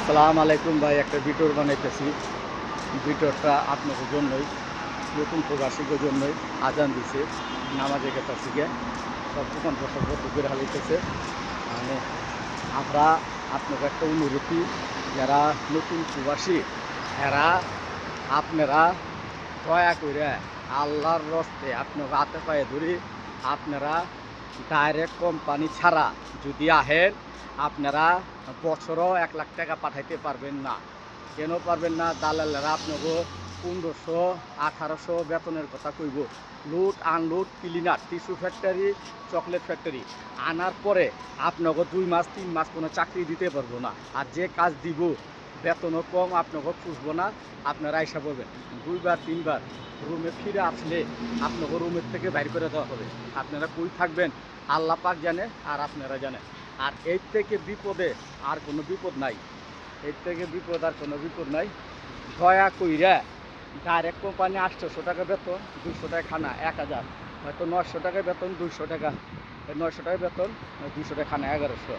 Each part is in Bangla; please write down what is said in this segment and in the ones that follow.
আসসালামু আলাইকুম ভাই, একটা ভিডিও বানাইতেছি। ভিডিওটা আপনাদের জন্যই, নতুন প্রবাসীদের জন্যই। আজান দিছে, নামাজে গেতেছি গে, সব দোকান বসা বন্ধ করে হালাইতেছে। মানে আমরা আপনাদের একটা অনুরোধী, যারা নতুন প্রবাসী এরা আপনারা দয়া করে আল্লাহর রস্তে আপনার হাতে পায়ে ধরি, আপনারা ডাইরেক্ট কোম্পানি ছাড়া যদি আহেন আপনারা বছরও 1 লাখ টাকা পাঠাইতে পারবেন না। কেন পারবেন না? দালালেরা আপনাকে 1500 1800 বেতনের কথা কইব। Load unload cleaner, tissue factory, chocolate factory আনার পরে আপনাকে 2 মাস 3 মাস কোনো চাকরি দিতে পারবো না। আর যে কাজ দিব বেতনও কম, আপনাকে খুঁজবো না। আপনারা আইসা বলবেন 2বার 3বার রুমে ফিরে আসলে আপনাকে রুমের থেকে বাইর করে দেওয়া হবে। আপনারা কই থাকবেন আল্লাহ পাক জানে, আর আপনারা জানেন। আর এর থেকে বিপদে আর কোনো বিপদ নাই, এর থেকে বিপদ আর কোনো বিপদ নাই। দয়া কইরা ডাইরেক্ট কোম্পানি 800 টাকা বেতন, 200 টাকা খানা, 1000, হয়তো 900 টাকা বেতন, 200 টাকা, 900 টাকা বেতন, 200 টাকা খানা 1100,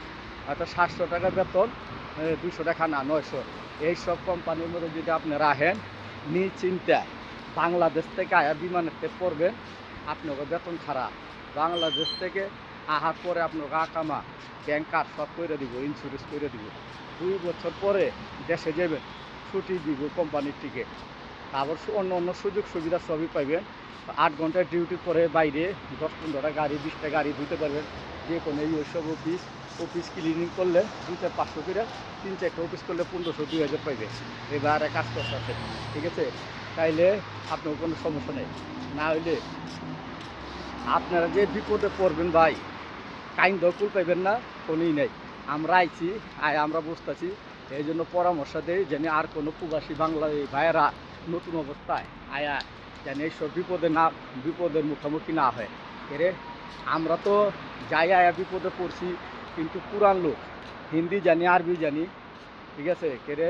হয়তো 700 টাকা বেতন, 200 টাকা খানা 900। এইসব কোম্পানির মধ্যে যদি আপনারা আহেন নিশ্চিন্তা বাংলাদেশ থেকে আয়া বিমানেতে পড়বেন, আপনাকে বেতন ছাড়া বাংলাদেশ থেকে আহার পরে আপনার আকামা ব্যাংক কার্ড সব করে দিব, ইন্স্যুরেন্স করে দিব। 2 বছর পরে দেশে যাবেন, ছুটি দিব কোম্পানির টিকিট, তারপর অন্য অন্য সুযোগ সুবিধা সবই পাইবেন। 8 ঘন্টা ডিউটির পরে বাইরে 10-15টা গাড়ি 20টা গাড়ি ধুতে পারবেন। যে কোনো ওইসব অফিস ক্লিনিং করলে 200-500 করে, 3-4টা অফিস করলে 1500-2000 পাইবে। এবারে কাজ করতে আছে, ঠিক আছে? তাইলে আপনার কোনো সমস্যা নেই। না হইলে আপনারা যে বিপদে পড়বেন ভাই, কাইন্দ কুল পাইবেন না, কোনোই নেই। আমরা আইছি, আমরা বুঝতেছি, এই জন্য পরামর্শ দেই যেন আর কোনো প্রবাসী বাংলা ভাইয়েরা নতুন অবস্থায় আয়া যেন এইসব বিপদের মুখোমুখি না হয়। এরে আমরা তো যাই আয়া বিপদে পড়ছি, কিন্তু পুরান লোক, হিন্দি জানি, আরবি জানি, ঠিক আছে? কেরে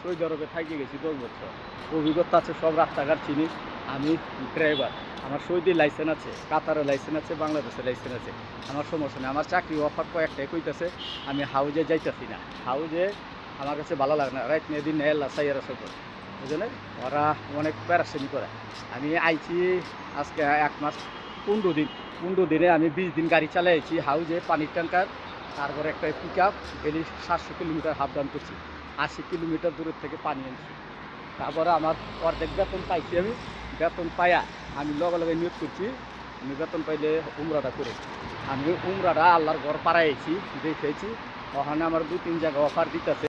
সৌদি আরবে থাকি গেছি 10 বছর, অভিজ্ঞতা আছে, সব রাস্তাঘাট চিনি। আমি ড্রাইভার, আমার সৌদি লাইসেন্স আছে, কাতারের লাইসেন্স আছে, বাংলাদেশের লাইসেন্স আছে। আমার সমস্যা নেই। আমার চাকরি অফার কয়েকটাই কইতেছে, আমি হাউজে যাইতেছি না। হাউজে আমার কাছে ভালো লাগে না। রাইট নিয়ে দিন এল্লা সাইয়ারা সব বুঝলেন, ওরা অনেক প্যারাশানি করে। আমি আইছি আজকে 1 মাস 15 দিন, 15 দিনে আমি 20 দিন গাড়ি চালাইছি হাউজে, পানির ট্যাঙ্কার, তারপরে একটা pick up, daily 700 kilometre half down করছি, 80 কিলোমিটার দূরের থেকে পানি আনছি। তারপরে আমার অর্ধেক বেতন পাইছি। আমি বেতন পাইয়া আমি লগে লগে নিয়োগ করছি, আমি বেতন পাইলে উমরাটা করে আমি উমরাটা আল্লাহর ঘর পাড়াইছি, দেখেছি। ওখানে আমার 2-3 জায়গা অফার দিতেছে।